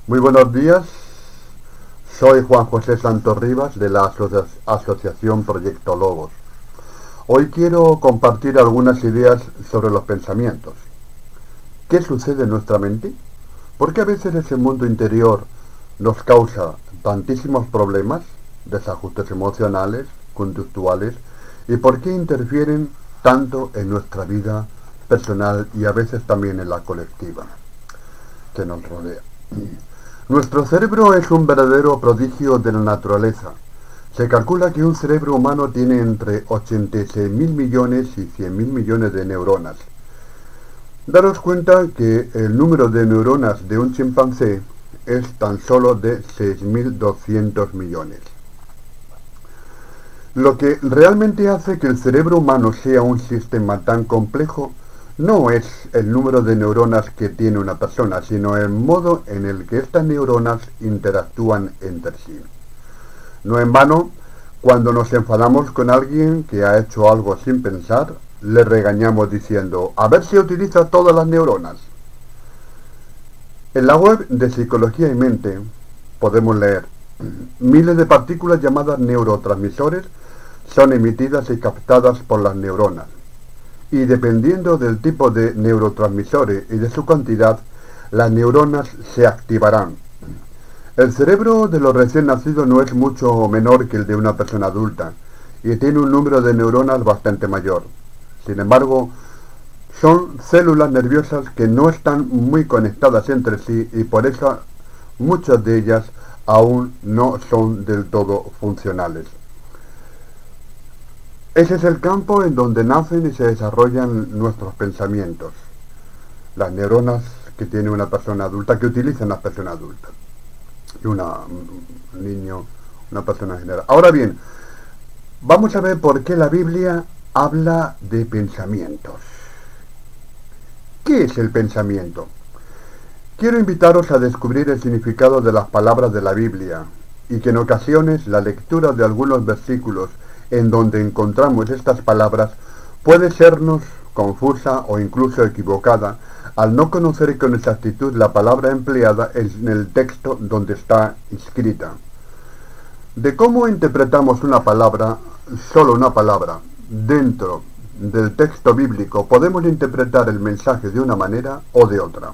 Muy buenos días, soy Juan José Santos Rivas de la Asociación Proyecto Logos. Hoy quiero compartir algunas ideas sobre los pensamientos. ¿Qué sucede en nuestra mente? ¿Por qué a veces ese mundo interior nos causa tantísimos problemas, desajustes emocionales, conductuales, y por qué interfieren tanto en nuestra vida personal y a veces también en la colectiva que nos rodea? Nuestro cerebro es un verdadero prodigio de la naturaleza. Se calcula que un cerebro humano tiene entre 86.000 millones y 100.000 millones de neuronas. Daros cuenta que el número de neuronas de un chimpancé es tan solo de 6.200 millones. Lo que realmente hace que el cerebro humano sea un sistema tan complejo no es el número de neuronas que tiene una persona, sino el modo en el que estas neuronas interactúan entre sí. No en vano, cuando nos enfadamos con alguien que ha hecho algo sin pensar, le regañamos diciendo, a ver si utiliza todas las neuronas. En la web de Psicología y Mente podemos leer, miles de partículas llamadas neurotransmisores son emitidas y captadas por las neuronas. Y dependiendo del tipo de neurotransmisores y de su cantidad, las neuronas se activarán. El cerebro de los recién nacidos no es mucho menor que el de una persona adulta y tiene un número de neuronas bastante mayor. Sin embargo, son células nerviosas que no están muy conectadas entre sí y por eso muchas de ellas aún no son del todo funcionales. Ese es el campo en donde nacen y se desarrollan nuestros pensamientos. Las neuronas que tiene una persona adulta, que utilizan las personas adultas. Y un niño, una persona en general. Ahora bien, vamos a ver por qué la Biblia habla de pensamientos. ¿Qué es el pensamiento? Quiero invitaros a descubrir el significado de las palabras de la Biblia y que en ocasiones la lectura de algunos versículos en donde encontramos estas palabras puede sernos confusa o incluso equivocada al no conocer con exactitud la palabra empleada en el texto donde está escrita. De cómo interpretamos una palabra, solo una palabra, dentro del texto bíblico, podemos interpretar el mensaje de una manera o de otra.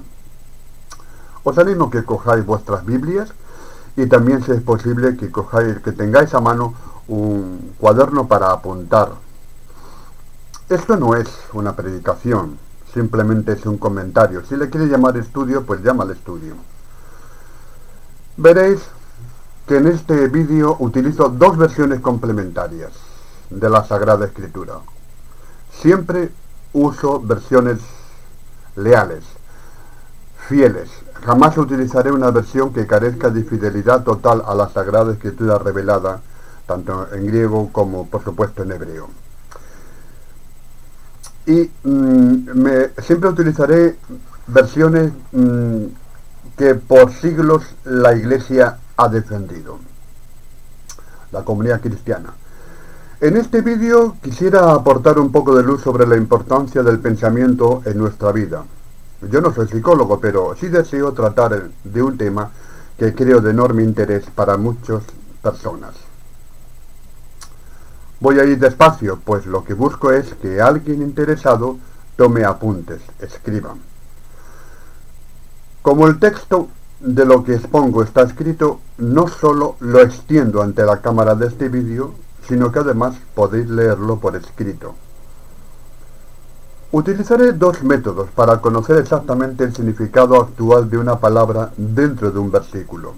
Os animo que cojáis vuestras Biblias y también, si es posible, que tengáis a mano un cuaderno para apuntar. Esto no es una predicación, simplemente es un comentario. Si le quiere llamar estudio, pues llámale estudio. Veréis que en este vídeo utilizo dos versiones complementarias de la Sagrada Escritura. Siempre uso versiones leales, fieles. Jamás utilizaré una versión que carezca de fidelidad total a la Sagrada Escritura revelada, tanto en griego como, por supuesto, en hebreo. Y siempre utilizaré versiones que por siglos la Iglesia ha defendido, la comunidad cristiana. En este vídeo quisiera aportar un poco de luz sobre la importancia del pensamiento en nuestra vida. Yo no soy psicólogo, pero sí deseo tratar de un tema que creo de enorme interés para muchas personas. Voy a ir despacio, pues lo que busco es que alguien interesado tome apuntes, escriba. Como el texto de lo que expongo está escrito, no solo lo extiendo ante la cámara de este vídeo, sino que además podéis leerlo por escrito. Utilizaré dos métodos para conocer exactamente el significado actual de una palabra dentro de un versículo.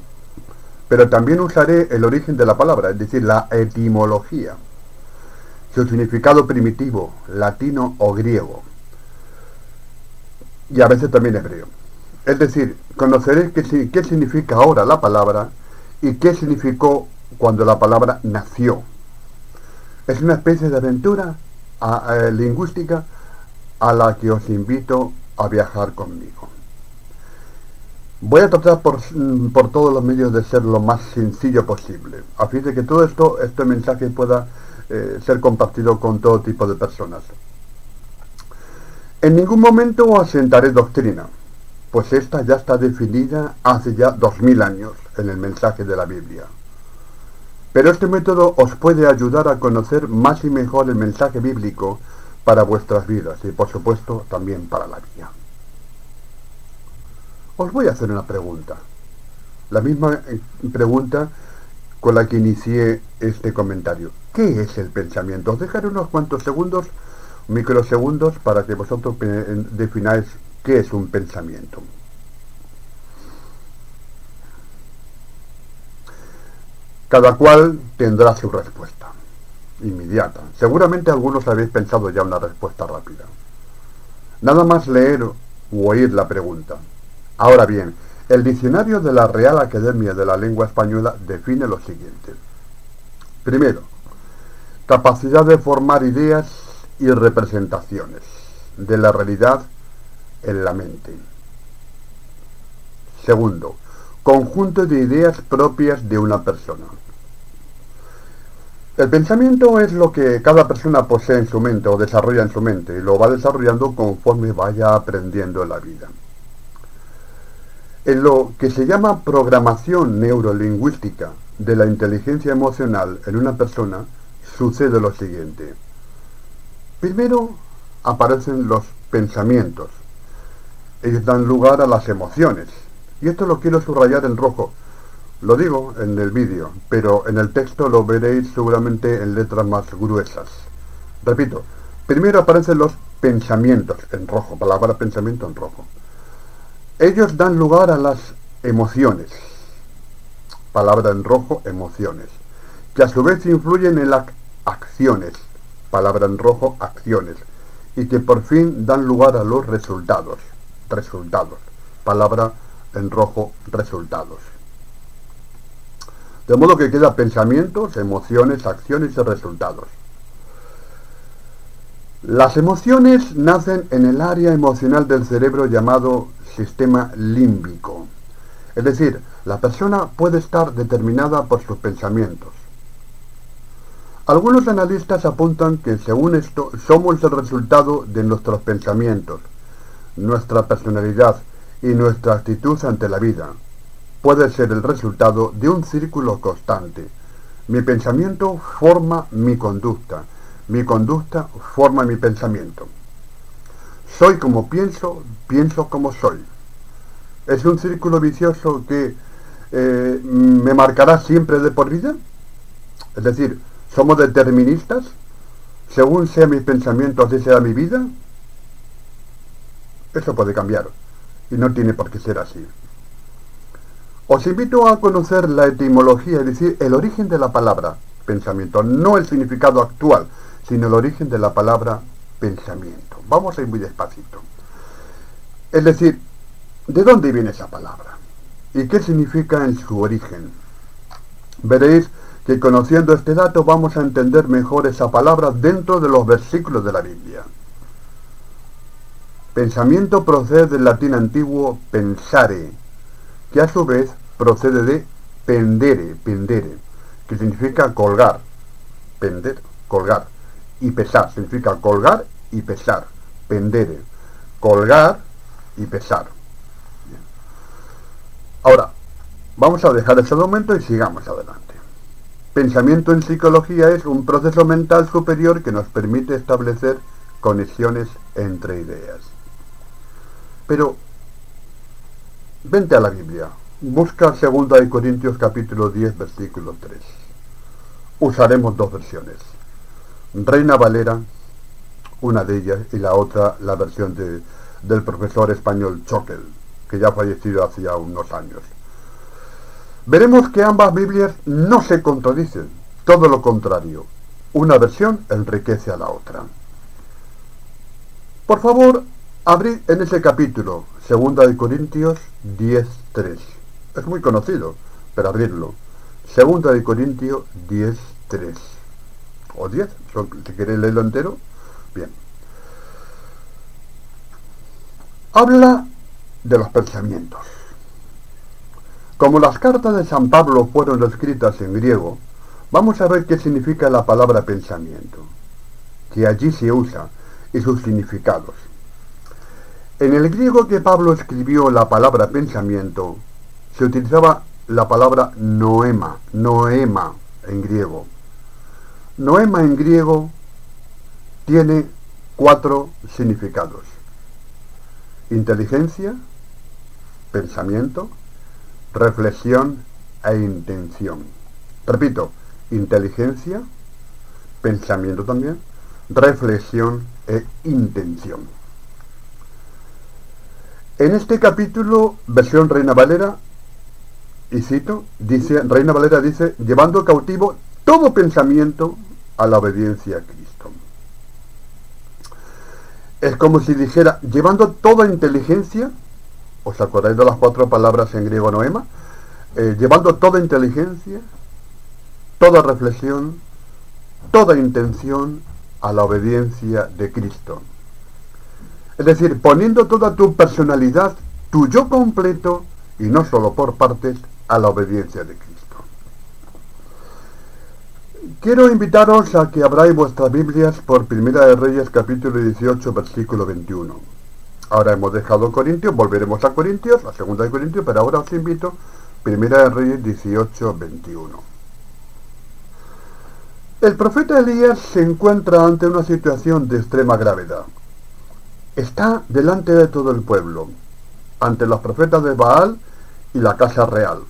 Pero también usaré el origen de la palabra, es decir, la etimología, su significado primitivo, latino o griego, y a veces también hebreo. Es decir, conoceré qué significa ahora la palabra y qué significó cuando la palabra nació. Es una especie de aventura lingüística a la que os invito a viajar conmigo. Voy a tratar por todos los medios de ser lo más sencillo posible, a fin de que todo este mensaje pueda ser compartido con todo tipo de personas. En ningún momento asentaré doctrina. pues esta ya está definida hace ya 2000 años en el mensaje de la Biblia. Pero este método os puede ayudar a conocer más y mejor el mensaje bíblico para vuestras vidas y por supuesto también para la mía. Os voy a hacer una pregunta. La misma pregunta con la que inicié este comentario. ¿Qué es el pensamiento? Os dejaré unos cuantos segundos, microsegundos, para que vosotros defináis qué es un pensamiento. Cada cual tendrá su respuesta inmediata. Seguramente algunos habéis pensado ya una respuesta rápida. Nada más leer o oír la pregunta. Ahora bien, el diccionario de la Real Academia de la Lengua Española define lo siguiente. Primero, capacidad de formar ideas y representaciones de la realidad en la mente. Segundo, conjunto de ideas propias de una persona. El pensamiento es lo que cada persona posee en su mente o desarrolla en su mente y lo va desarrollando conforme vaya aprendiendo en la vida. En lo que se llama programación neurolingüística de la inteligencia emocional en una persona sucede lo siguiente. Primero aparecen los pensamientos. Ellos dan lugar a las emociones. Y esto lo quiero subrayar en rojo. Lo digo en el vídeo, pero en el texto lo veréis seguramente en letras más gruesas. Repito, primero aparecen los pensamientos en rojo, palabra pensamiento en rojo. Ellos dan lugar a las emociones, palabra en rojo, emociones, que a su vez influyen en las acciones, palabra en rojo, acciones, y que por fin dan lugar a los resultados, palabra en rojo, resultados. De modo que queda pensamientos, emociones, acciones y resultados. Las emociones nacen en el área emocional del cerebro llamado sistema límbico. Es decir, la persona puede estar determinada por sus pensamientos. Algunos analistas apuntan que según esto somos el resultado de nuestros pensamientos, nuestra personalidad y nuestra actitud ante la vida. Puede ser el resultado de un círculo constante. Mi pensamiento forma mi conducta forma mi pensamiento. Soy como pienso, pienso como soy. ¿Es un círculo vicioso que me marcará siempre de por vida? Es decir, ¿somos deterministas? Según sean mis pensamientos, así será mi vida. Eso puede cambiar y no tiene por qué ser así. Os invito a conocer la etimología, es decir, el origen de la palabra pensamiento, no el significado actual, sino el origen de la palabra pensamiento. Vamos a ir muy despacito. Es decir, ¿de dónde viene esa palabra? ¿Y qué significa en su origen? Veréis que conociendo este dato vamos a entender mejor esa palabra dentro de los versículos de la Biblia. Pensamiento procede del latín antiguo pensare, que a su vez procede de pendere, que significa colgar, pender, colgar, y pesar, significa colgar y pesar, pendere, colgar y pesar. Bien. Ahora, vamos a dejar ese momento y sigamos adelante. Pensamiento en psicología es un proceso mental superior que nos permite establecer conexiones entre ideas. Pero, vente a la Biblia. Busca 2 Corintios capítulo 10, versículo 3. Usaremos dos versiones. Reina Valera, una de ellas, y la otra, la versión del profesor español Choquel, que ya falleció hace ya unos años. Veremos que ambas Biblias no se contradicen, todo lo contrario. Una versión enriquece a la otra. Por favor, abrid en ese capítulo, 2 Corintios 10, 3. Es muy conocido, pero abrirlo. 2 Corintios 10, 3. O 10, si queréis leerlo entero. Bien. Habla de los pensamientos. Como las cartas de San Pablo fueron escritas en griego, vamos a ver qué significa la palabra pensamiento, que allí se usa, y sus significados. En el griego que Pablo escribió la palabra pensamiento, se utilizaba la palabra noema en griego. Noema en griego tiene 4 significados: inteligencia, pensamiento, reflexión e intención. Repito, inteligencia, pensamiento también, reflexión e intención. En este capítulo, versión Reina Valera, y cito, Reina Valera dice, llevando cautivo todo pensamiento a la obediencia a Cristo. Es como si dijera, llevando toda inteligencia, ¿os acordáis de las 4 palabras en griego noema? Llevando toda inteligencia, toda reflexión, toda intención a la obediencia de Cristo. Es decir, poniendo toda tu personalidad, tu yo completo, y no solo por partes, a la obediencia de Cristo. Quiero invitaros a que abráis vuestras Biblias por Primera de Reyes, capítulo 18, versículo 21. Ahora hemos dejado Corintios, volveremos a Corintios, a Segunda de Corintios, pero ahora os invito, Primera de Reyes 18, 21. El profeta Elías se encuentra ante una situación de extrema gravedad. Está delante de todo el pueblo, ante los profetas de Baal y la casa real.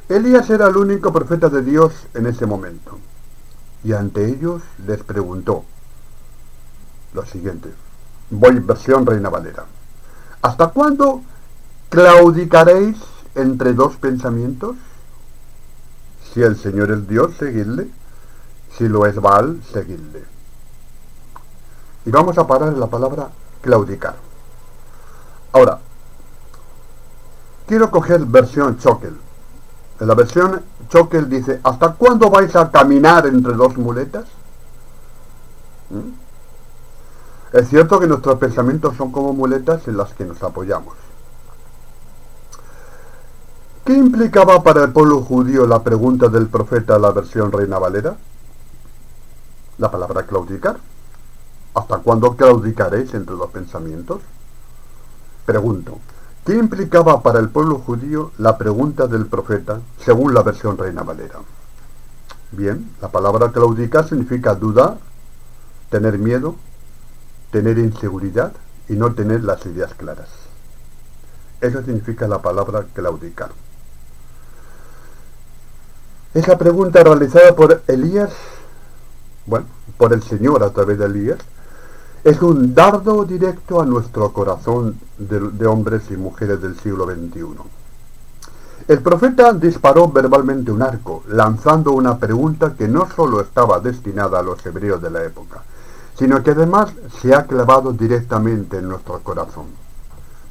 Elías era el único profeta de Dios en ese momento, y ante ellos les preguntó lo siguiente. Voy versión Reina Valera. ¿Hasta cuándo claudicaréis entre 2 pensamientos? Si el Señor es Dios, seguidle. Si lo es Baal, seguidle. Y vamos a parar en la palabra claudicar. Ahora, quiero coger versión Choquel. En la versión Choquel dice, ¿hasta cuándo vais a caminar entre 2 muletas? Es cierto que nuestros pensamientos son como muletas en las que nos apoyamos. ¿Qué implicaba para el pueblo judío la pregunta del profeta en la versión Reina Valera? La palabra claudicar. ¿Hasta cuándo claudicaréis entre 2 pensamientos? Pregunto, ¿qué implicaba para el pueblo judío la pregunta del profeta según la versión Reina Valera? Bien, la palabra claudicar significa dudar, tener miedo, tener inseguridad y no tener las ideas claras. Eso significa la palabra claudicar. Esa pregunta realizada por Elías, por el Señor a través de Elías, es un dardo directo a nuestro corazón de hombres y mujeres del siglo XXI. El profeta disparó verbalmente un arco, lanzando una pregunta que no solo estaba destinada a los hebreos de la época, sino que además se ha clavado directamente en nuestro corazón,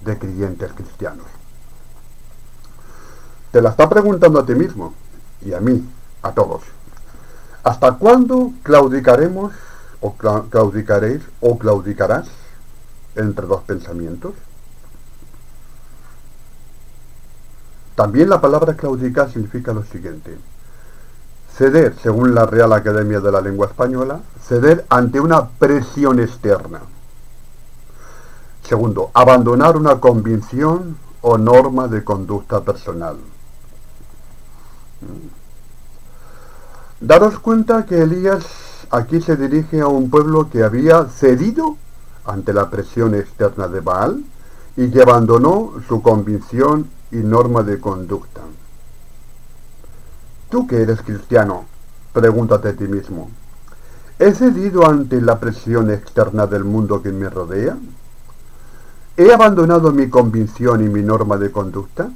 de creyentes cristianos. Te la está preguntando a ti mismo, y a mí, a todos. ¿Hasta cuándo claudicaremos, o claudicaréis, o claudicarás entre 2 pensamientos? También la palabra claudicar significa lo siguiente: ceder, según la Real Academia de la Lengua Española, ceder ante una presión externa. Segundo, abandonar una convicción o norma de conducta personal. Daros cuenta que Elías aquí se dirige a un pueblo que había cedido ante la presión externa de Baal y que abandonó su convicción y norma de conducta. Tú que eres cristiano, pregúntate a ti mismo, ¿he cedido ante la presión externa del mundo que me rodea? ¿He abandonado mi convicción y mi norma de conducta?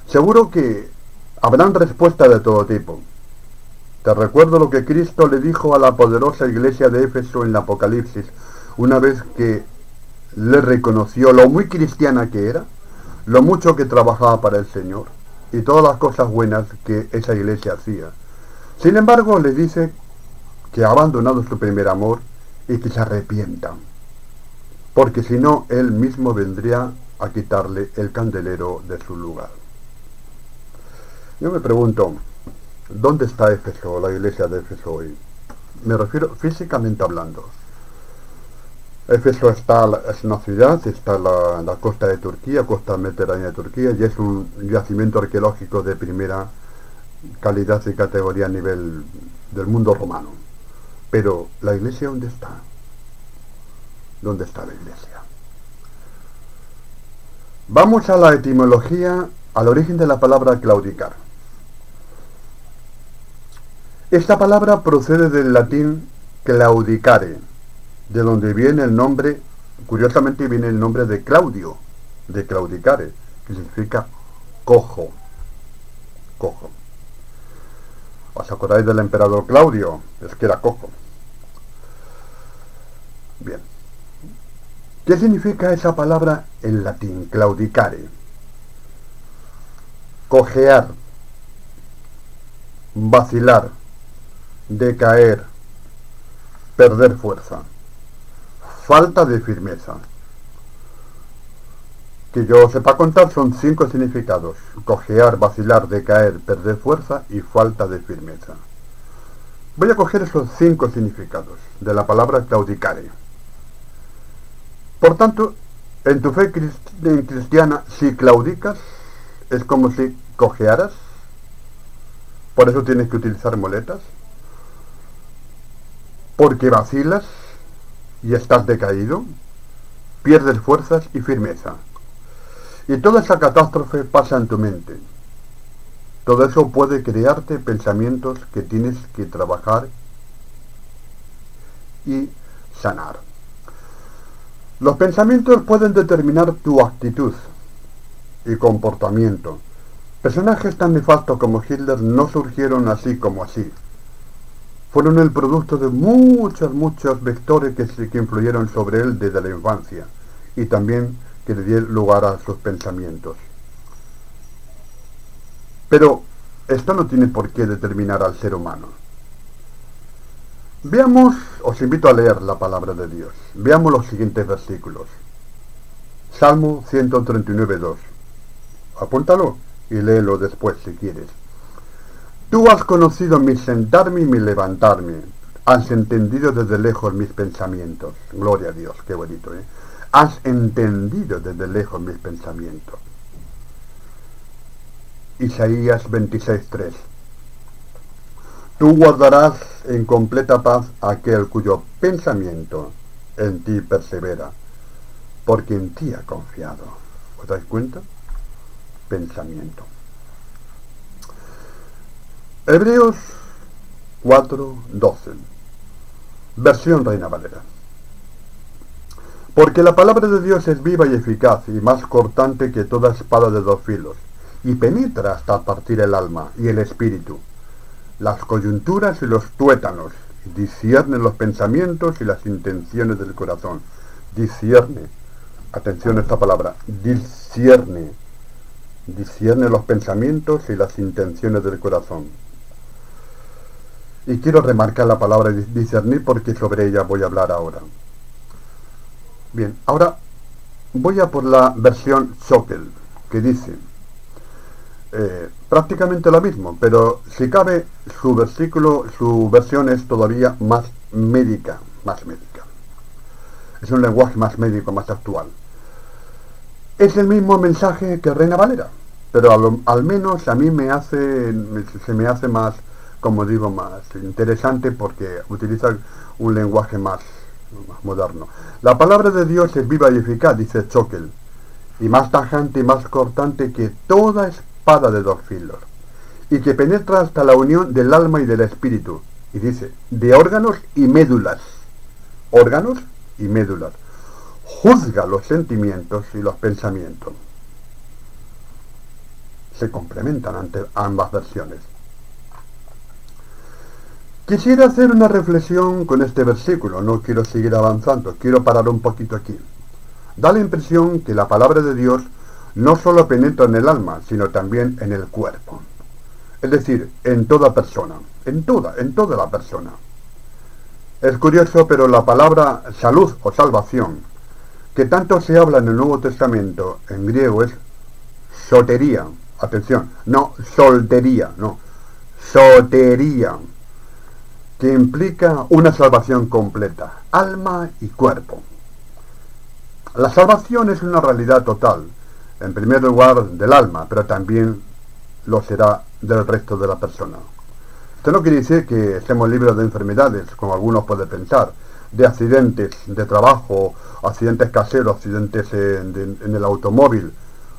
Seguro que habrán respuestas de todo tipo. Te recuerdo lo que Cristo le dijo a la poderosa iglesia de Éfeso en el Apocalipsis, una vez que le reconoció lo muy cristiana que era, lo mucho que trabajaba para el Señor y todas las cosas buenas que esa iglesia hacía. Sin embargo, le dice que ha abandonado su primer amor y que se arrepientan, porque si no, él mismo vendría a quitarle el candelero de su lugar. Yo me pregunto, ¿dónde está Éfeso, la iglesia de Éfeso hoy? Me refiero físicamente hablando. Éfeso es una ciudad, está en la costa de Turquía, costa mediterránea de Turquía, y es un yacimiento arqueológico de primera calidad y categoría a nivel del mundo romano. Pero, ¿la iglesia dónde está? ¿Dónde está la iglesia? Vamos a la etimología, al origen de la palabra claudicar. Esta palabra procede del latín claudicare, de donde viene el nombre, curiosamente viene el nombre de Claudio, de claudicare, que significa cojo. Cojo. ¿Os acordáis del emperador Claudio? Es que era cojo. Bien. ¿Qué significa esa palabra en latín, claudicare? Cojear, vacilar, decaer, perder fuerza, falta de firmeza. Que yo sepa contar son 5 significados: cojear, vacilar, decaer, perder fuerza y falta de firmeza. Voy a coger esos 5 significados de la palabra claudicare. Por tanto, en tu fe cristiana, si claudicas, es como si cojearas. Por eso tienes que utilizar muletas. Porque vacilas y estás decaído, pierdes fuerzas y firmeza. Y toda esa catástrofe pasa en tu mente. Todo eso puede crearte pensamientos que tienes que trabajar y sanar. Los pensamientos pueden determinar tu actitud y comportamiento. Personajes tan nefastos como Hitler no surgieron así como así. Fueron el producto de muchos vectores que influyeron sobre él desde la infancia y también que le dieron lugar a sus pensamientos. Pero esto no tiene por qué determinar al ser humano. Veamos, os invito a leer la palabra de Dios. Veamos los siguientes versículos. Salmo 139:2. Apúntalo y léelo después si quieres. Tú has conocido mi sentarme y mi levantarme. Has entendido desde lejos mis pensamientos. Gloria a Dios, qué bonito, ¿eh? Has entendido desde lejos mis pensamientos. Isaías 26:3. Tú guardarás en completa paz aquel cuyo pensamiento en ti persevera, porque en ti ha confiado. ¿Os dais cuenta? Pensamiento. Hebreos 4:12. Versión Reina Valera. Porque la palabra de Dios es viva y eficaz y más cortante que toda espada de 2 filos, y penetra hasta partir el alma y el espíritu, las coyunturas y los tuétanos, y discierne los pensamientos y las intenciones del corazón. Discierne, atención a esta palabra, discierne los pensamientos y las intenciones del corazón. Y quiero remarcar la palabra discernir porque sobre ella voy a hablar ahora. Bien, ahora voy a por la versión Schokl, que dice prácticamente lo mismo, pero si cabe su versión es todavía más médica. Es un lenguaje más médico, más actual. Es el mismo mensaje que Reina Valera, pero al menos a mí se me hace más, como digo, más interesante porque utiliza un lenguaje más moderno. La palabra de Dios es viva y eficaz, dice Schokl, y más tajante y más cortante que toda espada de 2 filos, y que penetra hasta la unión del alma y del espíritu, y dice, de órganos y médulas. Órganos y médulas. Juzga los sentimientos y los pensamientos. Se complementan ante ambas versiones. Quisiera hacer una reflexión con este versículo, no quiero seguir avanzando, quiero parar un poquito aquí. Da la impresión que la palabra de Dios no solo penetra en el alma, sino también en el cuerpo. Es decir, en toda persona, en toda la persona. Es curioso, pero la palabra salud o salvación, que tanto se habla en el Nuevo Testamento, en griego es sotería. Atención, no soltería, no, sotería, que implica una salvación completa, alma y cuerpo. La salvación es una realidad total, en primer lugar del alma, pero también lo será del resto de la persona. Esto no quiere decir que estemos libres de enfermedades, como algunos pueden pensar, de accidentes de trabajo, accidentes caseros, accidentes en el automóvil,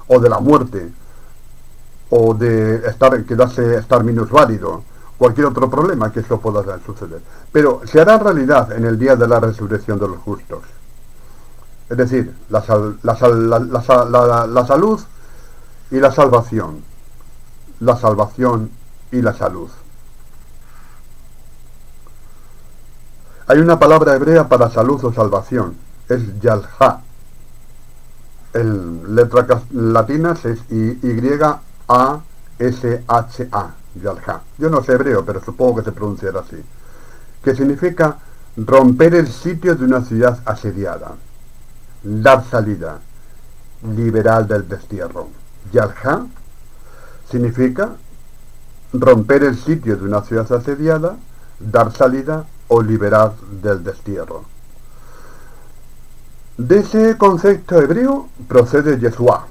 o de la muerte, o de estar minusválido, cualquier otro problema que eso pueda suceder. Pero se hará realidad en el día de la resurrección de los justos. Es decir, la salud y la salvación. La salvación y la salud. Hay una palabra hebrea para salud o salvación. Es yalha. En letras latinas es Y-A-S-H-A. Yalha. Yo no sé hebreo, pero supongo que se pronunciará así. Que significa romper el sitio de una ciudad asediada. Dar salida. Liberar del destierro. Yalha significa romper el sitio de una ciudad asediada, dar salida o liberar del destierro. De ese concepto hebreo procede Yeshua,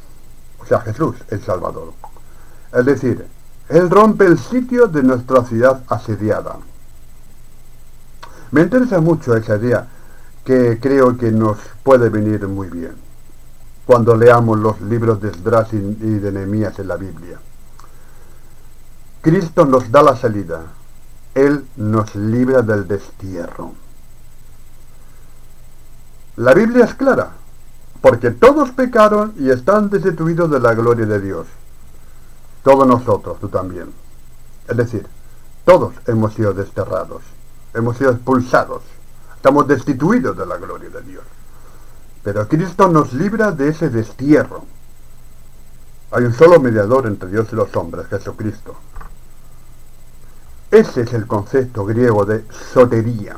o sea Jesús, el Salvador. Es decir, Él rompe el sitio de nuestra ciudad asediada. Me interesa mucho esa idea, que creo que nos puede venir muy bien cuando leamos los libros de Esdras y de Nehemías en la Biblia. Cristo nos da la salida. Él nos libra del destierro. La Biblia es clara, porque todos pecaron y están destituidos de la gloria de Dios. Todos nosotros, tú también. Es decir, todos hemos sido desterrados, hemos sido expulsados, estamos destituidos de la gloria de Dios. Pero Cristo nos libra de ese destierro. Hay un solo mediador entre Dios y los hombres, Jesucristo. Ese es el concepto griego de sotería.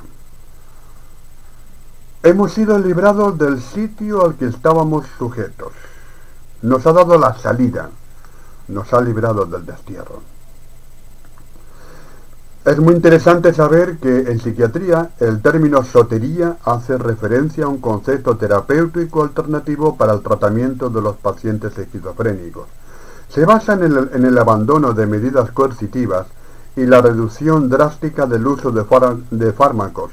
Hemos sido librados del sitio al que estábamos sujetos. Nos ha dado la salida. Nos ha librado del destierro. Es muy interesante saber que en psiquiatría el término sotería hace referencia a un concepto terapéutico alternativo para el tratamiento de los pacientes esquizofrénicos. Se basa en el abandono de medidas coercitivas y la reducción drástica del uso de fármacos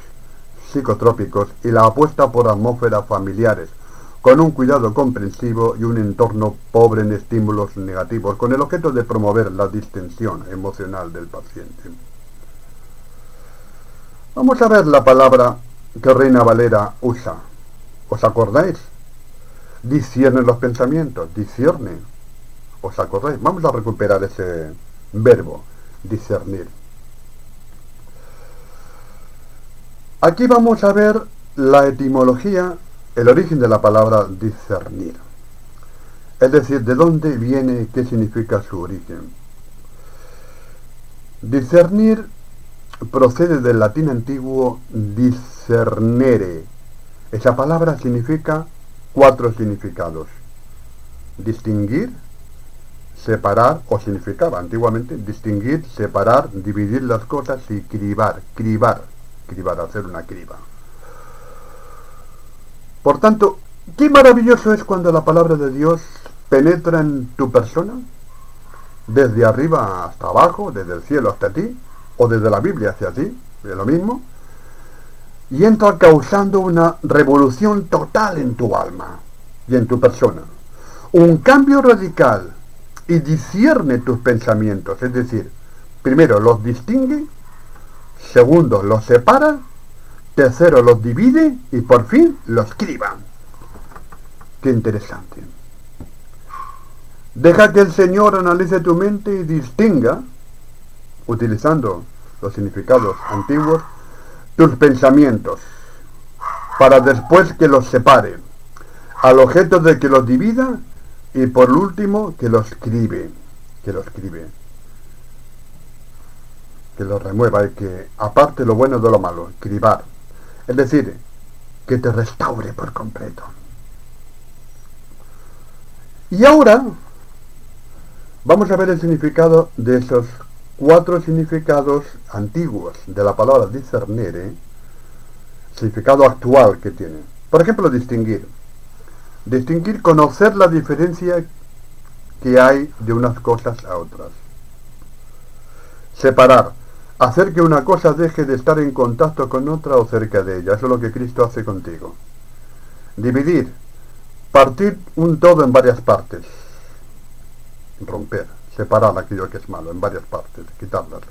psicotrópicos y la apuesta por atmósferas familiares, con un cuidado comprensivo y un entorno pobre en estímulos negativos, con el objeto de promover la distensión emocional del paciente. Vamos a ver la palabra que Reina Valera usa. ¿Os acordáis? Discierne los pensamientos, discierne. ¿Os acordáis? Vamos a recuperar ese verbo, discernir. Aquí vamos a ver la etimología, el origen de la palabra discernir. Es decir, de dónde viene, qué significa su origen. Discernir procede del latín antiguo discernere. Esa palabra significa 4 significados. Distinguir, separar, o significaba antiguamente distinguir, separar, dividir las cosas y cribar, hacer una criba. Por tanto, qué maravilloso es cuando la palabra de Dios penetra en tu persona, desde arriba hasta abajo, desde el cielo hasta ti, o desde la Biblia hacia ti, es lo mismo, y entra causando una revolución total en tu alma y en tu persona. Un cambio radical, y discierne tus pensamientos, es decir, primero los distingue, segundo los separa, tercero los divide y por fin los criba. Qué interesante. Deja que el Señor analice tu mente y distinga, utilizando los significados antiguos, tus pensamientos, para después que los separe, al objeto de que los divida y por último que los cribe, que lo remueva y que aparte lo bueno de lo malo, cribar, es decir, que te restaure por completo. Y ahora vamos a ver el significado de esos 4 significados antiguos de la palabra discernere, significado actual que tiene. Por ejemplo, distinguir. Distinguir, conocer la diferencia que hay de unas cosas a otras. Separar, hacer que una cosa deje de estar en contacto con otra o cerca de ella. Eso es lo que Cristo hace contigo. Dividir, partir un todo en varias partes. Romper, separar aquello que es malo en varias partes, quitarlas.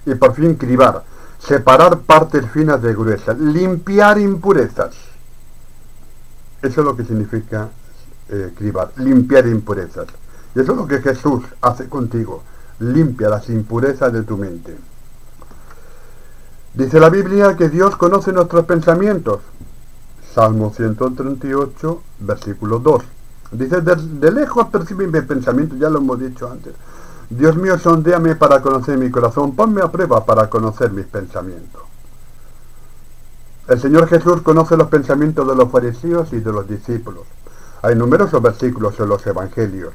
Y por fin cribar, separar partes finas de gruesas, limpiar impurezas. Eso es lo que significa cribar, limpiar impurezas. Y eso es lo que Jesús hace contigo, limpia las impurezas de tu mente. Dice la Biblia que Dios conoce nuestros pensamientos. Salmo 138, versículo 2. Dice, de lejos percibe mi pensamiento, ya lo hemos dicho antes. Dios mío, sondéame para conocer mi corazón, ponme a prueba para conocer mis pensamientos. El Señor Jesús conoce los pensamientos de los fariseos y de los discípulos. Hay numerosos versículos en los evangelios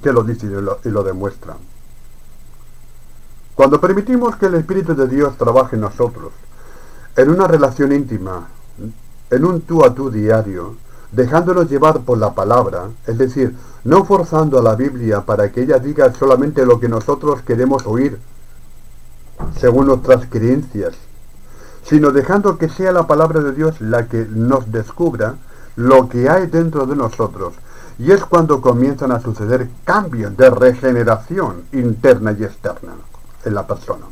que lo dicen y lo demuestran. Cuando permitimos que el Espíritu de Dios trabaje en nosotros, en una relación íntima, en un tú a tú diario, dejándonos llevar por la palabra, es decir, no forzando a la Biblia para que ella diga solamente lo que nosotros queremos oír, según nuestras creencias, sino dejando que sea la palabra de Dios la que nos descubra lo que hay dentro de nosotros. Y es cuando comienzan a suceder cambios de regeneración interna y externa en la persona.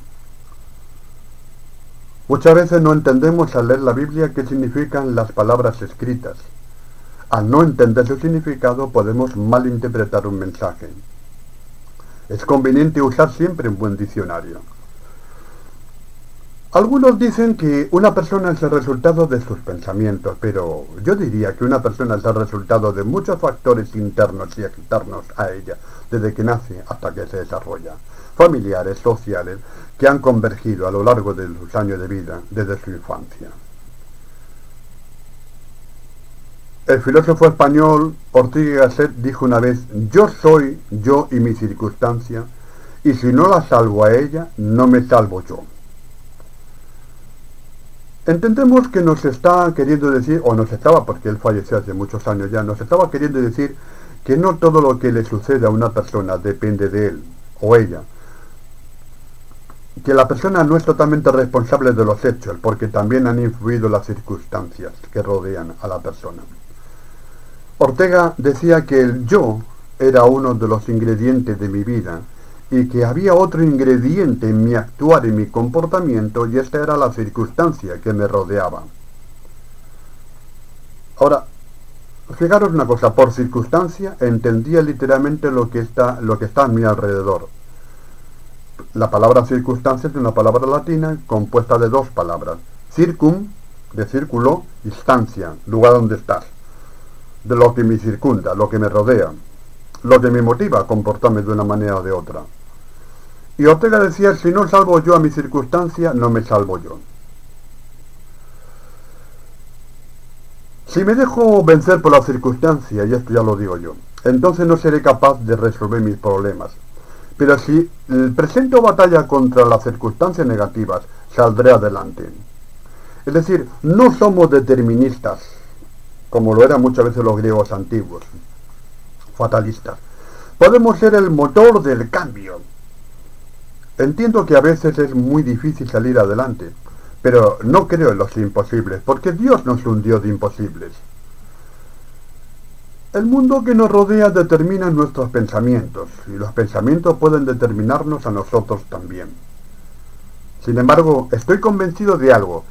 Muchas veces no entendemos al leer la Biblia qué significan las palabras escritas. Al no entender su significado podemos malinterpretar un mensaje. Es conveniente usar siempre un buen diccionario. Algunos dicen que una persona es el resultado de sus pensamientos, pero yo diría que una persona es el resultado de muchos factores internos y externos a ella, desde que nace hasta que se desarrolla, familiares, sociales, que han convergido a lo largo de sus años de vida, desde su infancia. El filósofo español Ortega y Gasset dijo una vez, yo soy yo y mi circunstancia, y si no la salvo a ella, no me salvo yo. Entendemos que nos está queriendo decir, o nos estaba, porque él falleció hace muchos años ya, nos estaba queriendo decir que no todo lo que le sucede a una persona depende de él o ella. Que la persona no es totalmente responsable de los hechos, porque también han influido las circunstancias que rodean a la persona. Ortega decía que el yo era uno de los ingredientes de mi vida, y que había otro ingrediente en mi actuar y mi comportamiento, y esta era la circunstancia que me rodeaba. Ahora, fijaros una cosa, por circunstancia entendía literalmente lo que está a mi alrededor. La palabra circunstancia es una palabra latina compuesta de dos palabras, circum, de círculo, y stancia, lugar donde estás, de lo que me circunda, lo que me rodea, lo que me motiva a comportarme de una manera o de otra. Y Ortega decía, si no salvo yo a mi circunstancia, no me salvo yo. Si me dejo vencer por la circunstancia, y esto ya lo digo yo, entonces no seré capaz de resolver mis problemas. Pero si presento batalla contra las circunstancias negativas, saldré adelante. Es decir, no somos deterministas, como lo eran muchas veces los griegos antiguos, fatalistas. Podemos ser el motor del cambio. Entiendo que a veces es muy difícil salir adelante, pero no creo en los imposibles, porque Dios no es un Dios de imposibles. El mundo que nos rodea determina nuestros pensamientos, y los pensamientos pueden determinarnos a nosotros también. Sin embargo, estoy convencido de algo.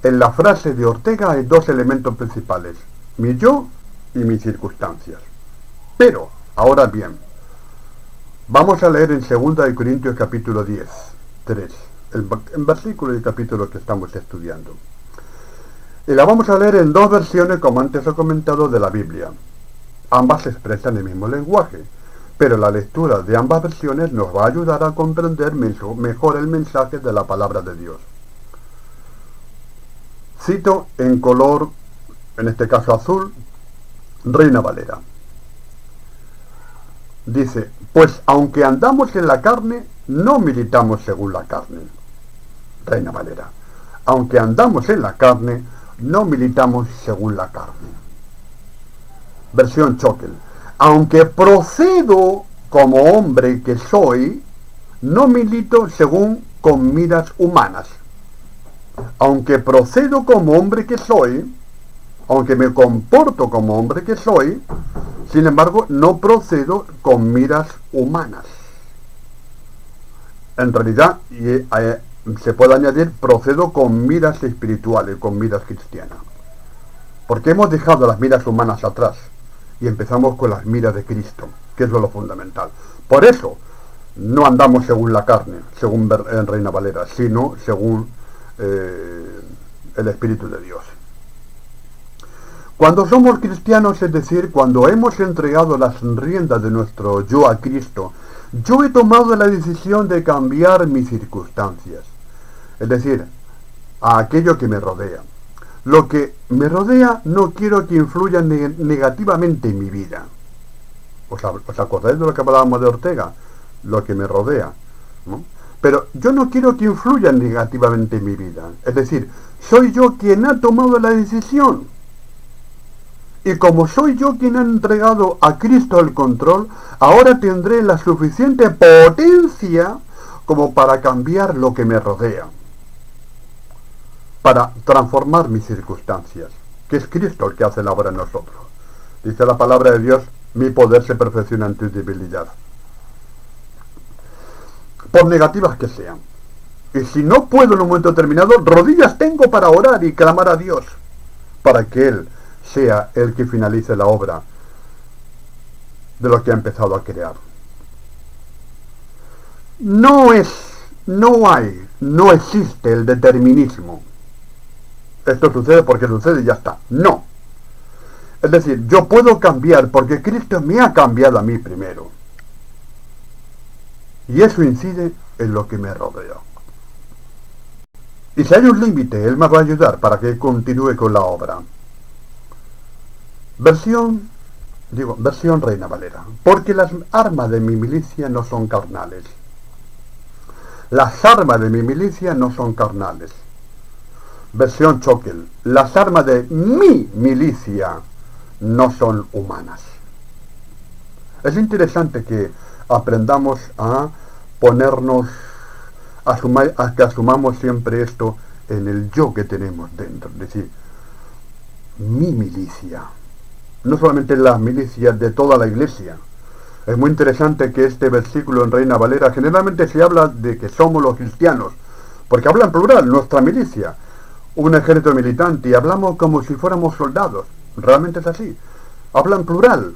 En la frase de Ortega hay dos elementos principales, mi yo y mis circunstancias. Pero, ahora bien, vamos a leer en 2 de Corintios capítulo 10, 3, el versículo del capítulo que estamos estudiando. Y la vamos a leer en dos versiones, como antes he comentado, de la Biblia. Ambas expresan el mismo lenguaje, pero la lectura de ambas versiones nos va a ayudar a comprender mejor el mensaje de la palabra de Dios. Cito en color, en este caso azul, Reina Valera. Dice, pues aunque andamos en la carne, no militamos según la carne. Reina Valera. Aunque andamos en la carne, no militamos según la carne. Versión Choquel. Aunque procedo como hombre que soy, no milito según con miras humanas. Aunque procedo como hombre que soy, aunque me comporto como hombre que soy, sin embargo, no procedo con miras humanas. En realidad, se puede añadir, procedo con miras espirituales, con miras cristianas. Porque hemos dejado las miras humanas atrás y empezamos con las miras de Cristo, que es lo fundamental. Por eso, no andamos según la carne, según Reina Valera, sino según el Espíritu de Dios. Cuando somos cristianos, es decir, cuando hemos entregado las riendas de nuestro yo a Cristo, yo he tomado la decisión de cambiar mis circunstancias, es decir, a aquello que me rodea. Lo que me rodea no quiero que influya negativamente en mi vida. ¿Os acordáis de lo que hablábamos de Ortega? Lo que me rodea, ¿no? Pero yo no quiero que influya negativamente en mi vida. Es decir, soy yo quien ha tomado la decisión. Y como soy yo quien ha entregado a Cristo el control, ahora tendré la suficiente potencia como para cambiar lo que me rodea, para transformar mis circunstancias, que es Cristo el que hace la obra en nosotros. Dice la palabra de Dios, mi poder se perfecciona en tu debilidad. Por negativas que sean. Y si no puedo en un momento determinado, rodillas tengo para orar y clamar a Dios, para que Él sea el que finalice la obra de lo que ha empezado a crear. No existe el determinismo. Esto sucede porque sucede y ya está. No. Es decir, yo puedo cambiar porque Cristo me ha cambiado a mí primero. Y eso incide en lo que me rodea. Y si hay un límite, Él me va a ayudar para que continúe con la obra. Versión Reina Valera. Porque las armas de mi milicia no son carnales. Las armas de mi milicia no son carnales. Versión Choquel. Las armas de mi milicia no son humanas. Es interesante que aprendamos a ponernos, a que asumamos siempre esto en el yo que tenemos dentro. Es decir, mi milicia. No solamente las milicias de toda la iglesia. Es muy interesante que este versículo en Reina Valera generalmente se habla de que somos los cristianos, porque habla en plural, nuestra milicia, un ejército militante, y hablamos como si fuéramos soldados. Realmente es así. Habla en plural.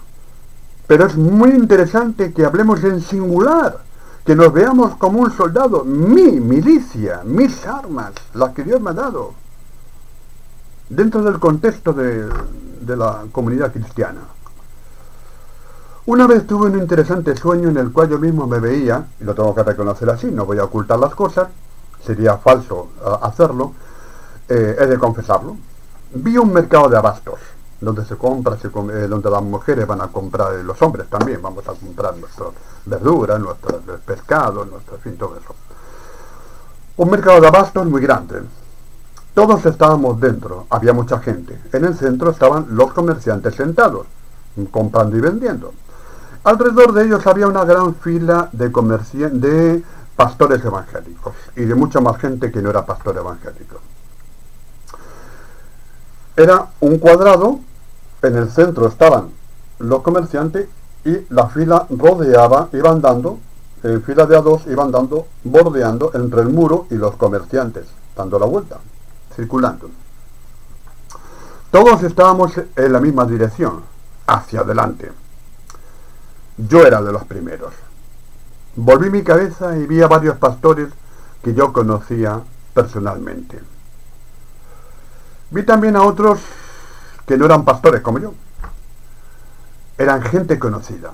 Pero es muy interesante que hablemos en singular, que nos veamos como un soldado, mi milicia, mis armas, las que Dios me ha dado, dentro del contexto de la comunidad cristiana. Una vez tuve un interesante sueño en el cual yo mismo me veía, y lo tengo que reconocer así, no voy a ocultar las cosas, sería falso hacerlo, he de confesarlo. Vi un mercado de abastos, donde se compra, donde las mujeres van a comprar, los hombres también vamos a comprar nuestras verduras, nuestros pescados, en fin, todo eso. Un mercado de abastos muy grande. Todos estábamos dentro, había mucha gente. En el centro estaban los comerciantes sentados, comprando y vendiendo. Alrededor de ellos había una gran fila de pastores evangélicos y de mucha más gente que no era pastor evangélico. Era un cuadrado, en el centro estaban los comerciantes y la fila rodeaba, iban dando, en fila de a dos iban dando, bordeando entre el muro y los comerciantes, dando la vuelta, circulando. Todos estábamos en la misma dirección, hacia adelante. Yo era de los primeros. Volví mi cabeza y vi a varios pastores que yo conocía personalmente. Vi también a otros que no eran pastores como yo. Eran gente conocida.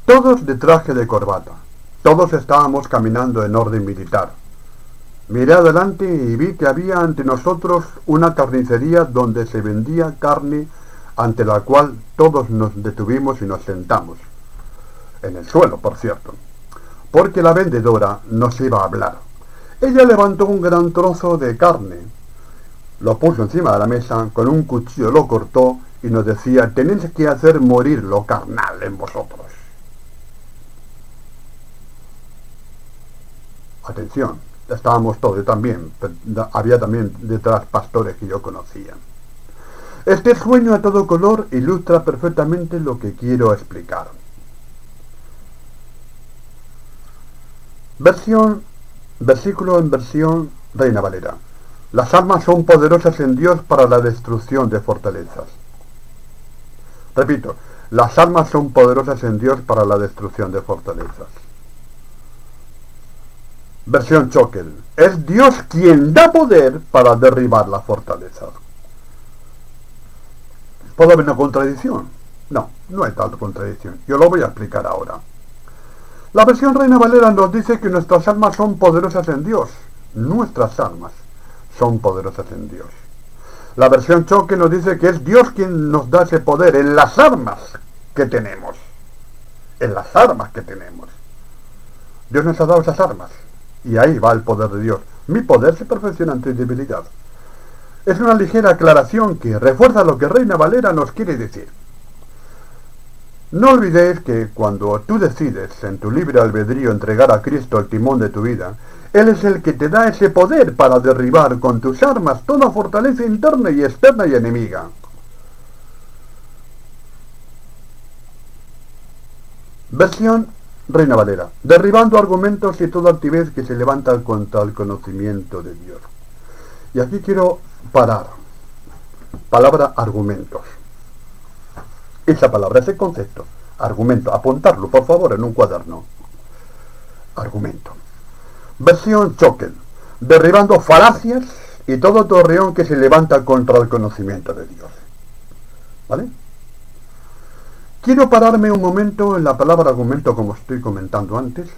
Todos de traje de corbata. Todos estábamos caminando en orden militar. Miré adelante y vi que había ante nosotros una carnicería donde se vendía carne, ante la cual todos nos detuvimos y nos sentamos. En el suelo, por cierto. Porque la vendedora nos iba a hablar. Ella levantó un gran trozo de carne, lo puso encima de la mesa, con un cuchillo lo cortó y nos decía, tenéis que hacer morir lo carnal en vosotros. Atención, estábamos todos, yo también, había también detrás pastores que yo conocía. Este sueño a todo color ilustra perfectamente lo que quiero explicar. Versículo en versión Reina Valera. Las armas son poderosas en Dios para la destrucción de fortalezas. Repito, las armas son poderosas en Dios para la destrucción de fortalezas. Versión Choquel. Es Dios quien da poder para derribar las fortalezas. ¿Puede haber una contradicción? No, no hay tal contradicción. Yo lo voy a explicar ahora. La versión Reina Valera nos dice que nuestras armas son poderosas en Dios. Nuestras armas son poderosas en Dios. La versión Choque nos dice que es Dios quien nos da ese poder en las armas que tenemos. En las armas que tenemos. Dios nos ha dado esas armas. Y ahí va el poder de Dios. Mi poder se perfecciona en tu debilidad. Es una ligera aclaración que refuerza lo que Reina Valera nos quiere decir. No olvidéis que cuando tú decides en tu libre albedrío entregar a Cristo el timón de tu vida, Él es el que te da ese poder para derribar con tus armas toda fortaleza interna y externa y enemiga. Versión Reina Valera. Derribando argumentos y toda altivez que se levanta contra el conocimiento de Dios. Y aquí quiero parar. Palabra argumentos. Esa palabra, ese concepto. Argumento. Apuntarlo, por favor, en un cuaderno. Argumento. Versión Choquel. Derribando falacias y todo torreón que se levanta contra el conocimiento de Dios. ¿Vale? Quiero pararme un momento en la palabra argumento, como estoy comentando antes.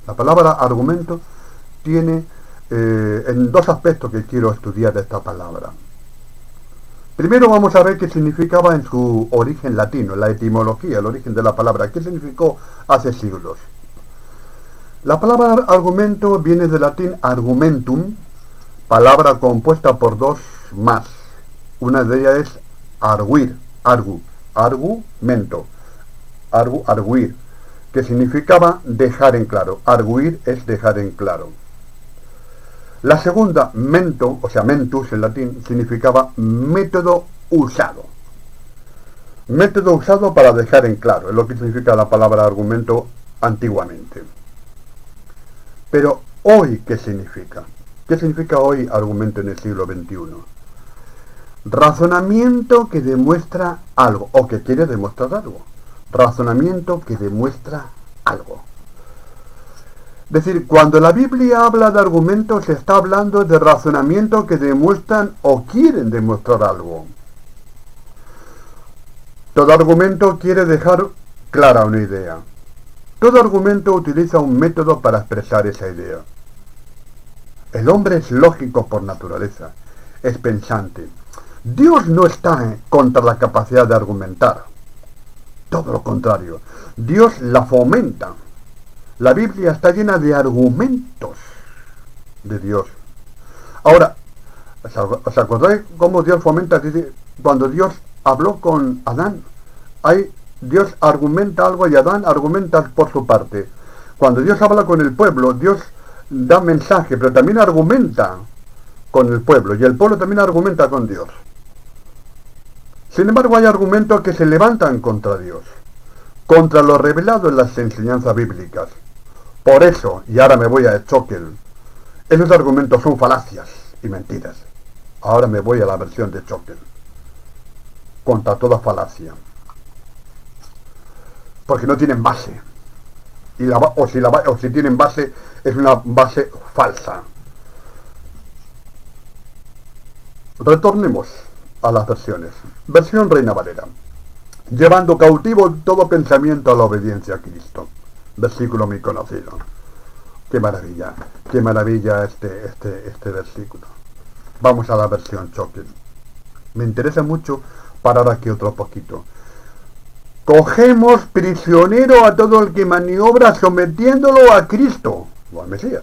La palabra argumento tiene en dos aspectos que quiero estudiar de esta palabra. Primero vamos a ver qué significaba en su origen latino, la etimología, el origen de la palabra. ¿Qué significó hace siglos? La palabra argumento viene del latín argumentum, palabra compuesta por dos más. Una de ellas es arguir, argumento, arguir, que significaba dejar en claro. Arguir es dejar en claro. La segunda, mento, o sea, mentus en latín, significaba método usado. Método usado para dejar en claro, es lo que significa la palabra argumento antiguamente. Pero hoy, ¿qué significa? ¿Qué significa hoy argumento en el siglo XXI? Razonamiento que demuestra algo, o que quiere demostrar algo. Razonamiento que demuestra algo. Es decir, cuando la Biblia habla de argumentos, se está hablando de razonamiento que demuestran o quieren demostrar algo. Todo argumento quiere dejar clara una idea. Todo argumento utiliza un método para expresar esa idea. El hombre es lógico por naturaleza, es pensante. Dios no está contra la capacidad de argumentar. Todo lo contrario, Dios la fomenta. La Biblia está llena de argumentos de Dios. Ahora, ¿os acordáis cómo Dios fomenta? Dice, cuando Dios habló con Adán, Dios argumenta algo y Adán argumenta por su parte. Cuando Dios habla con el pueblo, Dios da mensaje, pero también argumenta con el pueblo, y el pueblo también argumenta con Dios. Sin embargo, hay argumentos que se levantan contra Dios, contra lo revelado en las enseñanzas bíblicas. Por eso, y ahora me voy a Choquel, esos argumentos son falacias y mentiras. Ahora me voy a la versión de Choquel, contra toda falacia. Porque no tienen base. O si tienen base, es una base falsa. Retornemos a las versiones. Versión Reina Valera. Llevando cautivo todo pensamiento a la obediencia a Cristo. Versículo muy conocido. Qué maravilla este versículo. Vamos a la versión Choquel. Me interesa mucho parar aquí otro poquito. Cogemos prisionero a todo el que maniobra sometiéndolo a Cristo, o al Mesías.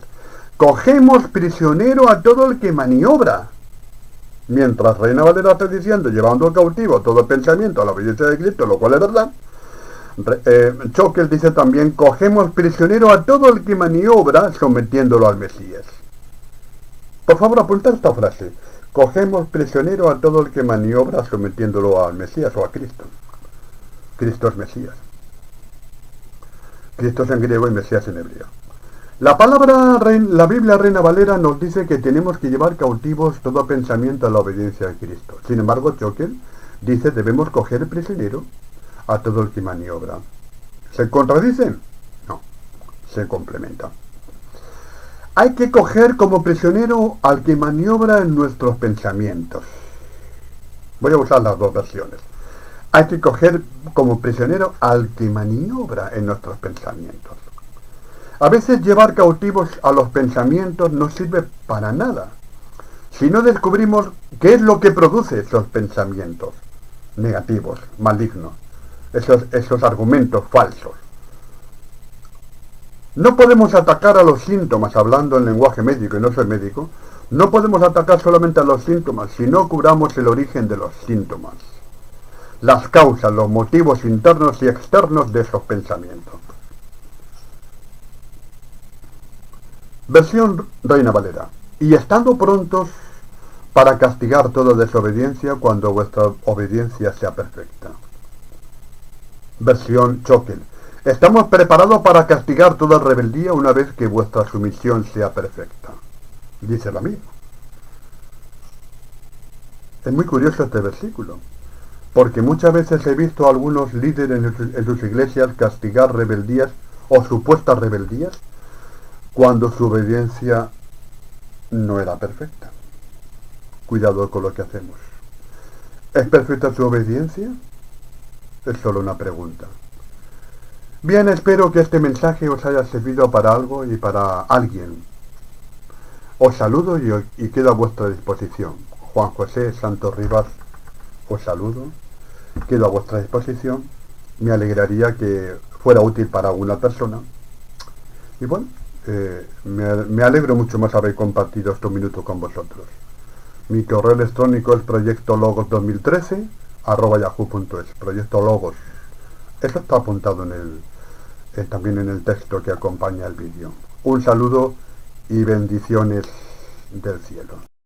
Cogemos prisionero a todo el que maniobra. Mientras Reina Valera está diciendo, llevando cautivo todo el pensamiento a la obediencia de Cristo, lo cual es verdad, Choquel dice también, cogemos prisionero a todo el que maniobra sometiéndolo al Mesías. Por favor, apunta esta frase. Cogemos prisionero a todo el que maniobra sometiéndolo al Mesías o a Cristo. Cristo es Mesías. Cristo es en griego y Mesías en hebreo. La Biblia Reina Valera nos dice que tenemos que llevar cautivos todo pensamiento a la obediencia de Cristo. Sin embargo, Choquel dice debemos coger prisionero a todo el que maniobra. ¿Se contradicen? No, se complementan. Hay que coger como prisionero al que maniobra en nuestros pensamientos. Voy a usar las dos versiones. Hay que coger como prisionero al que maniobra en nuestros pensamientos. A veces llevar cautivos a los pensamientos no sirve para nada. Si no descubrimos qué es lo que produce esos pensamientos negativos, malignos, esos argumentos falsos. No podemos atacar a los síntomas, hablando en lenguaje médico, y no soy médico, no podemos atacar solamente a los síntomas, si no curamos el origen de los síntomas, las causas, los motivos internos y externos de esos pensamientos. Versión Reina Valera. Y estando prontos para castigar toda desobediencia cuando vuestra obediencia sea perfecta. Versión Choquel. Estamos preparados para castigar toda rebeldía una vez que vuestra sumisión sea perfecta. Dice la misma. Es muy curioso este versículo, porque muchas veces he visto a algunos líderes en sus iglesias castigar rebeldías o supuestas rebeldías cuando su obediencia no era perfecta. Cuidado con lo que hacemos. ¿Es perfecta su obediencia? Es solo una pregunta. Bien, espero que este mensaje os haya servido para algo y para alguien. Os saludo y quedo a vuestra disposición. Juan José Santos Rivas, os saludo, quedo a vuestra disposición. Me alegraría que fuera útil para alguna persona. Y bueno, me alegro mucho más haber compartido estos minutos con vosotros. Mi correo electrónico es proyectologos2013@yahoo.es. Proyecto Logos. Eso está apuntado también en el texto que acompaña el vídeo. Un saludo y bendiciones del cielo.